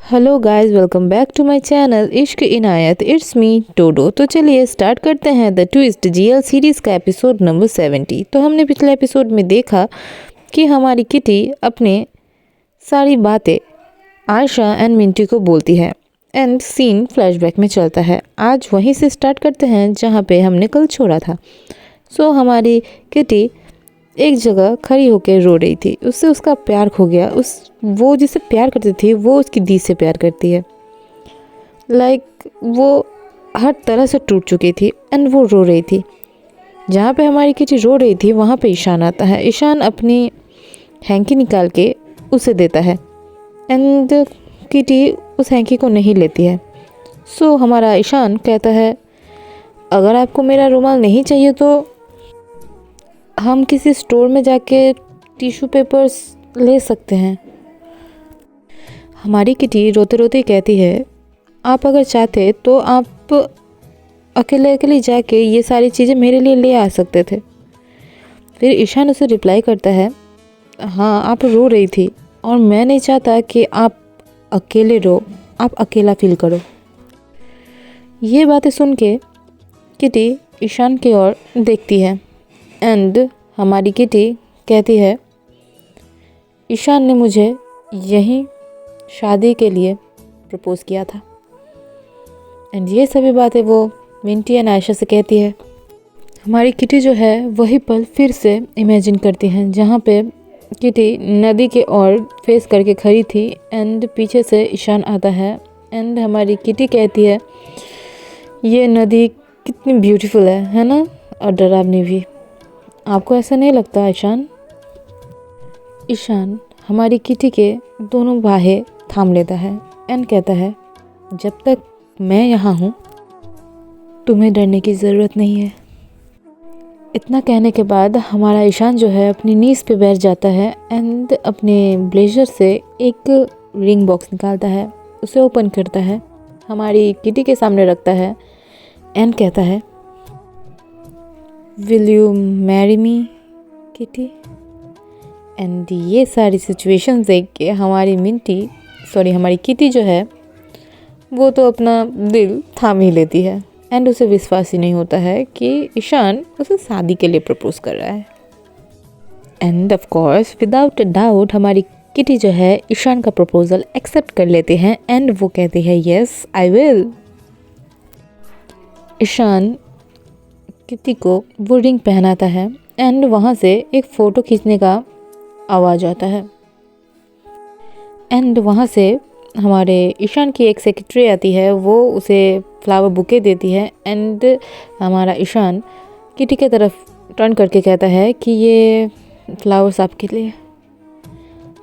Hello guys, welcome back to my channel Ishq Inayat. It's me to-do. तो चलिए start करते हैं द ट्विस्ट जीएल सीरीज़ का एपिसोड नंबर 70। तो हमने पिछले एपिसोड में देखा कि हमारी किटी अपने सारी बातें आयशा एंड मिंटी को बोलती है एंड सीन फ्लैशबैक में चलता है। आज वहीं से स्टार्ट करते हैं जहाँ पे हमने कल छोड़ा था। सो हमारी किटी एक जगह खड़ी होकर रो रही थी। उससे उसका प्यार खो गया। वो जिसे प्यार करती थी वो उसकी दी से प्यार करती है। वो हर तरह से टूट चुकी थी एंड वो रो रही थी। जहाँ पे हमारी किटी रो रही थी वहाँ पे ईशान आता है। ईशान अपनी हैंकी निकाल के उसे देता है एंड किटी उस हैंकी को नहीं लेती है। सो हमारा ईशान कहता है, अगर आपको मेरा रुमाल नहीं चाहिए तो हम किसी स्टोर में जाके टिश्यू पेपर्स ले सकते हैं। हमारी किटी रोते रोते कहती है, आप अगर चाहते तो आप अकेले अकेले जाके ये सारी चीज़ें मेरे लिए ले आ सकते थे। फिर ईशान उसे रिप्लाई करता है, हाँ आप रो रही थी और मैं नहीं चाहता कि आप अकेले रो, आप अकेला फील करो। ये बातें सुन के किटी ईशान की ओर देखती है एंड हमारी किटी कहती है, ईशान ने मुझे यहीं शादी के लिए प्रपोज़ किया था। एंड ये सभी बातें वो मिंटी एंड आयशा से कहती है। हमारी किटी जो है वही पल फिर से इमेजिन करती हैं जहाँ पे किटी नदी के ओर फेस करके खड़ी थी एंड पीछे से ईशान आता है एंड हमारी किटी कहती है, ये नदी कितनी ब्यूटीफुल है ना, और डरावनी भी। आपको ऐसा नहीं लगता ईशान? ईशान हमारी किटी के दोनों बाहें थाम लेता है एंड कहता है, जब तक मैं यहाँ हूँ तुम्हें डरने की ज़रूरत नहीं है। इतना कहने के बाद हमारा ईशान जो है अपनी नीज़ पे बैठ जाता है एंड अपने ब्लेजर से एक रिंग बॉक्स निकालता है, उसे ओपन करता है, हमारी किटी के सामने रखता है एंड कहता है, will you marry me kitty? And ये सारी सिचुएशन देख के हमारी किटी जो है वो तो अपना दिल थाम ही लेती है एंड उसे विश्वास ही नहीं होता है कि ईशान उसे शादी के लिए प्रपोज कर रहा है। End of course without a doubt हमारी किटी जो है ईशान का प्रपोजल एक्सेप्ट कर लेते हैं एंड वो कहती है, yes I will. Ishaan Kitty को वो रिंग पहनाता है एंड वहाँ से एक फ़ोटो खींचने का आवाज़ आता है एंड वहाँ से हमारे ईशान की एक सेक्रेटरी आती है, वो उसे फ्लावर बुके देती है एंड हमारा ईशान किटी के तरफ टर्न करके कहता है कि ये फ्लावर्स आपके लिए।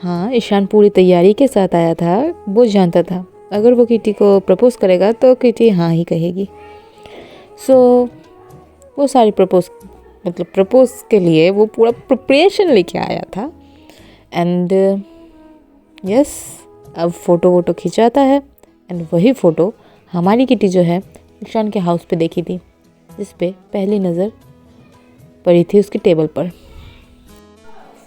हाँ, ईशान पूरी तैयारी के साथ आया था। वो जानता था अगर वो किटी को प्रपोज़ करेगा तो किटी हाँ ही कहेगी। सो वो सारी प्रपोज के लिए वो पूरा प्रिपरेशन लेके आया था एंड यस अब फ़ोटो वोटो खिंचाता है एंड वही फ़ोटो हमारी किटी जो है ईशान के हाउस पे देखी थी, जिस पे पहली नज़र पड़ी थी उसकी टेबल पर।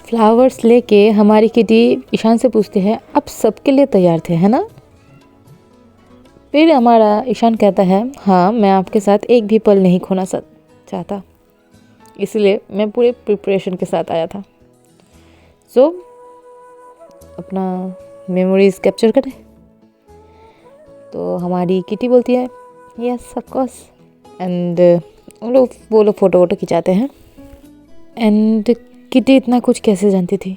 फ्लावर्स लेके हमारी किटी ईशान से पूछती है, आप सबके लिए तैयार थे है ना? फिर हमारा ईशान कहता है, हाँ मैं आपके साथ एक भी पल नहीं खोना चाहता, इसलिए मैं पूरे प्रिपरेशन के साथ आया था। सो अपना मेमोरीज कैप्चर करें। तो हमारी किटी बोलती है, यस ऑफ कोर्स एंड वो लोग फ़ोटो वोटो खिंचाते हैं एंड किटी इतना कुछ कैसे जानती थी?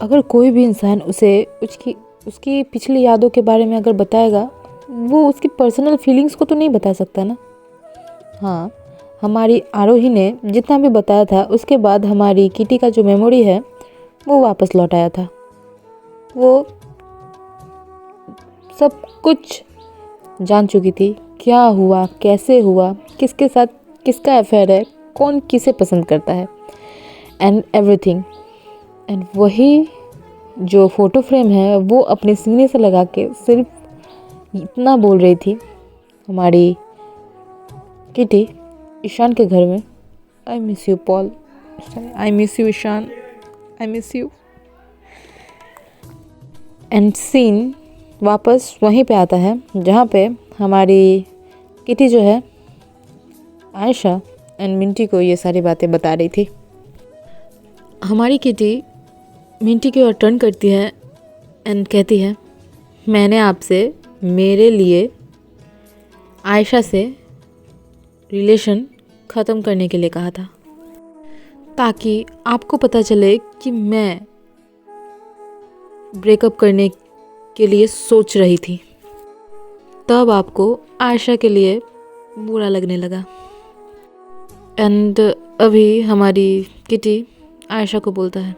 अगर कोई भी इंसान उसे उसकी पिछली यादों के बारे में अगर बताएगा, वो उसकी पर्सनल फीलिंग्स को तो नहीं बता सकता ना। हाँ, हमारी आरोही ने जितना भी बताया था उसके बाद हमारी किटी का जो मेमोरी है वो वापस लौट आया था। वो सब कुछ जान चुकी थी, क्या हुआ, कैसे हुआ, किसके साथ किसका अफेयर है, कौन किसे पसंद करता है एंड एवरीथिंग। एंड वही जो फ़ोटो फ्रेम है वो अपने सीने से लगा के सिर्फ इतना बोल रही थी हमारी किटी ईशान के घर में, I miss you Paul, I miss you Ishaan, I miss you. And scene वापस वहीं पे आता है जहाँ पे हमारी किटी जो है आयशा एंड मिंटी को ये सारी बातें बता रही थी। हमारी किटी मिंटी की ओर टर्न करती है एंड कहती है, मैंने आपसे मेरे लिए आयशा से रिलेशन ख़त्म करने के लिए कहा था, ताकि आपको पता चले कि मैं ब्रेकअप करने के लिए सोच रही थी। तब आपको आयशा के लिए बुरा लगने लगा। एंड अभी हमारी किटी आयशा को बोलता है,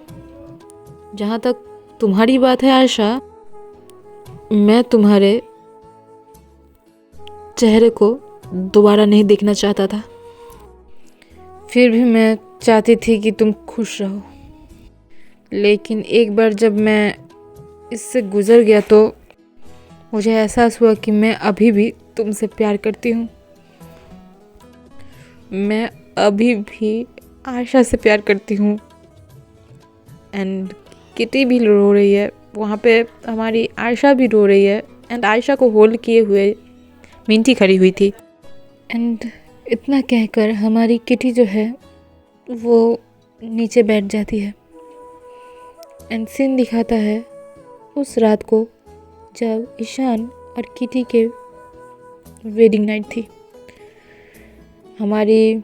जहाँ तक तुम्हारी बात है आयशा, मैं तुम्हारे चेहरे को दोबारा नहीं देखना चाहता था, फिर भी मैं चाहती थी कि तुम खुश रहो। लेकिन एक बार जब मैं इससे गुज़र गया तो मुझे एहसास हुआ कि मैं अभी भी तुमसे प्यार करती हूँ। मैं अभी भी आयशा से प्यार करती हूँ। एंड किटी भी रो रही है, वहाँ पे हमारी आयशा भी रो रही है एंड आयशा को होल्ड किए हुए मिंटी खड़ी हुई थी। एंड इतना कहकर हमारी किटी जो है वो नीचे बैठ जाती है। एंड सीन दिखाता है उस रात को जब ईशान और किटी के वेडिंग नाइट थी। हमारी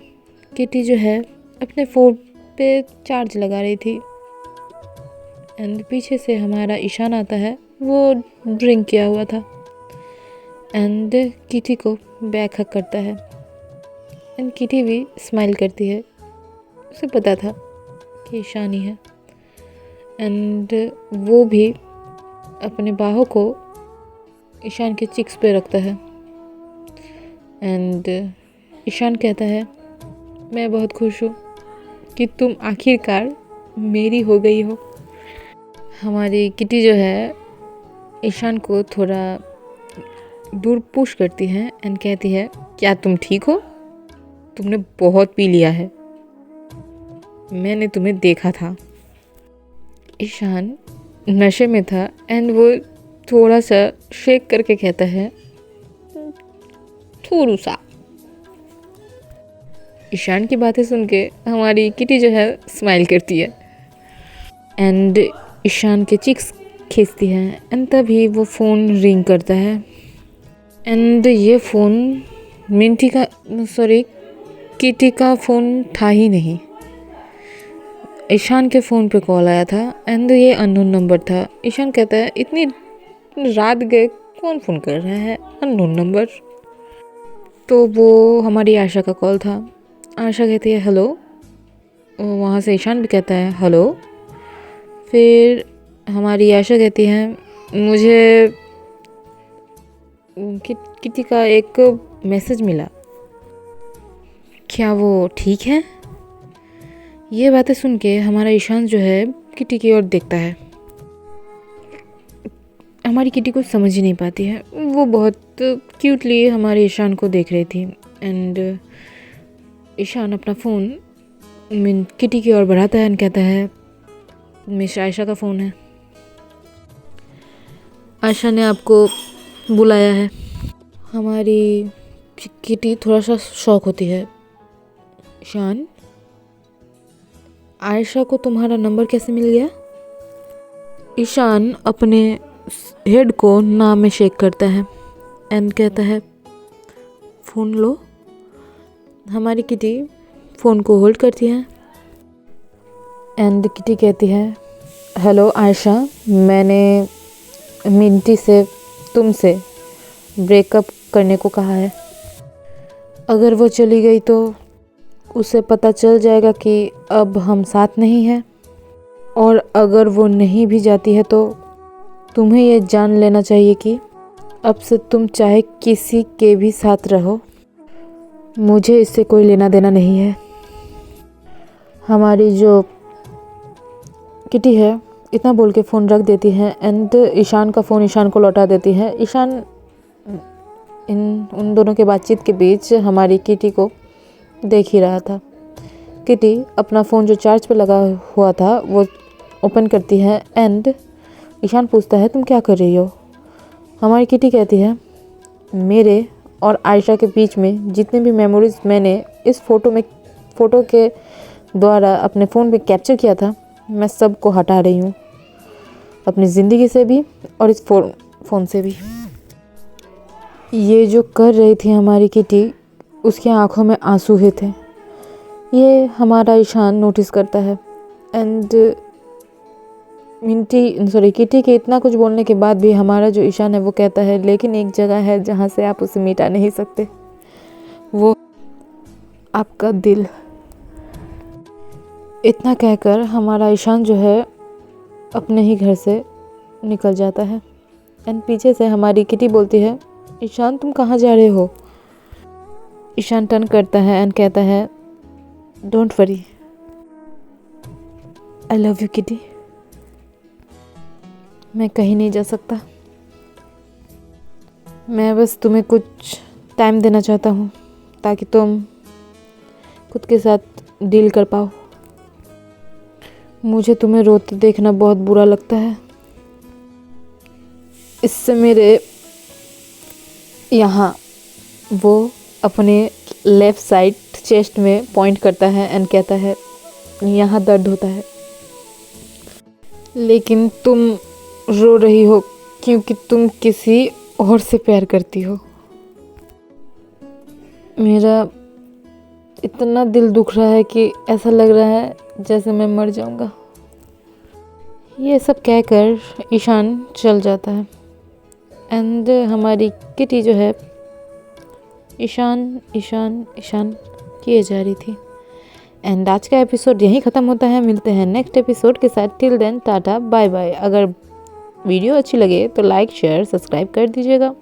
किटी जो है अपने फ़ोन पे चार्ज लगा रही थी एंड पीछे से हमारा ईशान आता है, वो ड्रिंक किया हुआ था एंड किटी को बैक हक करता है एंड किटी भी स्माइल करती है। उसे पता था कि ईशान ही है एंड वो भी अपने बाहों को ईशान के चिक्स पे रखता है एंड ईशान कहता है, मैं बहुत खुश हूँ कि तुम आखिरकार मेरी हो गई हो। हमारी किटी जो है ईशान को थोड़ा दूर पुश करती है एंड कहती है, क्या तुम ठीक हो? तुमने बहुत पी लिया है, मैंने तुम्हें देखा था। ईशान नशे में था एंड वो थोड़ा सा शेक करके कहता है, थोड़ा सा। ईशान की बातें सुन के हमारी किटी जो है स्माइल करती है एंड ईशान के चिक्स खींचती है एंड तभी वो फ़ोन रिंग करता है एंड ये फ़ोन किटी का फ़ोन था ही नहीं। ईशान के फ़ोन पे कॉल आया था एंड ये अननोन नंबर था। ईशान कहता है, इतनी रात गए कौन फ़ोन कर रहा है, अननोन नंबर। तो वो हमारी आयशा का कॉल था। आयशा कहती है हेलो, वहाँ से ईशान भी कहता है हेलो। फिर हमारी आयशा कहती है, मुझे किटी का एक मैसेज मिला, क्या वो ठीक है? ये बातें सुन के हमारा ईशान जो है किटी की ओर देखता है। हमारी किटी कुछ समझ ही नहीं पाती है, वो बहुत क्यूटली हमारे ईशान को देख रही थी एंड ईशान अपना फ़ोन किटी की ओर बढ़ाता है एंड कहता है, मिस आयशा का फ़ोन है, आयशा ने आपको बुलाया है। हमारी किटी थोड़ा सा शॉक होती है, ईशान, आयशा को तुम्हारा नंबर कैसे मिल गया? ईशान अपने हेड को नाम में शेक करता है एंड कहता है, फ़ोन लो। हमारी किटी फ़ोन को होल्ड करती है एंड किटी कहती है, हेलो आयशा, मैंने मिंटी से तुमसे ब्रेकअप करने को कहा है। अगर वो चली गई तो उसे पता चल जाएगा कि अब हम साथ नहीं हैं, और अगर वो नहीं भी जाती है तो तुम्हें ये जान लेना चाहिए कि अब से तुम चाहे किसी के भी साथ रहो, मुझे इससे कोई लेना देना नहीं है। हमारी जो किटी है इतना बोल के फ़ोन रख देती है एंड ईशान का फ़ोन ईशान को लौटा देती है। ईशान उन दोनों के बातचीत के बीच हमारी किटी को देख ही रहा था। किटी अपना फ़ोन जो चार्ज पे लगा हुआ था वो ओपन करती है एंड ईशान पूछता है, तुम क्या कर रही हो? हमारी किटी कहती है मेरे और आयशा के बीच में जितने भी मेमोरीज मैंने इस फ़ोटो के द्वारा अपने फ़ोन पे कैप्चर किया था, मैं सबको हटा रही हूँ अपनी ज़िंदगी से भी और इस फ़ोन से भी। ये जो कर रही थी हमारी किटी, उसकी आंखों में आंसू ही थे। ये हमारा ईशान नोटिस करता है एंड किटी के इतना कुछ बोलने के बाद भी हमारा जो ईशान है वो कहता है लेकिन एक जगह है जहाँ से आप उसे मिटा नहीं सकते, वो आपका दिल। इतना कहकर हमारा ईशान जो है अपने ही घर से निकल जाता है एंड पीछे से हमारी किटी बोलती है ईशान तुम कहाँ जा रहे हो। ईशान टर्न करता है एंड कहता है don't worry, I love you kitty. मैं कहीं नहीं जा सकता, मैं बस तुम्हें कुछ टाइम देना चाहता हूँ ताकि तुम खुद के साथ डील कर पाओ। मुझे तुम्हें रोते देखना बहुत बुरा लगता है। इससे मेरे यहाँ वो अपने लेफ़्ट साइड चेस्ट में पॉइंट करता है एंड कहता है यहाँ दर्द होता है, लेकिन तुम रो रही हो क्योंकि तुम किसी और से प्यार करती हो। मेरा इतना दिल दुख रहा है कि ऐसा लग रहा है जैसे मैं मर जाऊंगा। ये सब कहकर ईशान चल जाता है एंड हमारी किटी जो है ईशान ईशान ईशान किए जा रही थी। एंड आज का एपिसोड यहीं ख़त्म होता है। मिलते हैं नेक्स्ट एपिसोड के साथ। Till then tata bye bye. अगर वीडियो अच्छी लगे तो लाइक शेयर सब्सक्राइब कर दीजिएगा।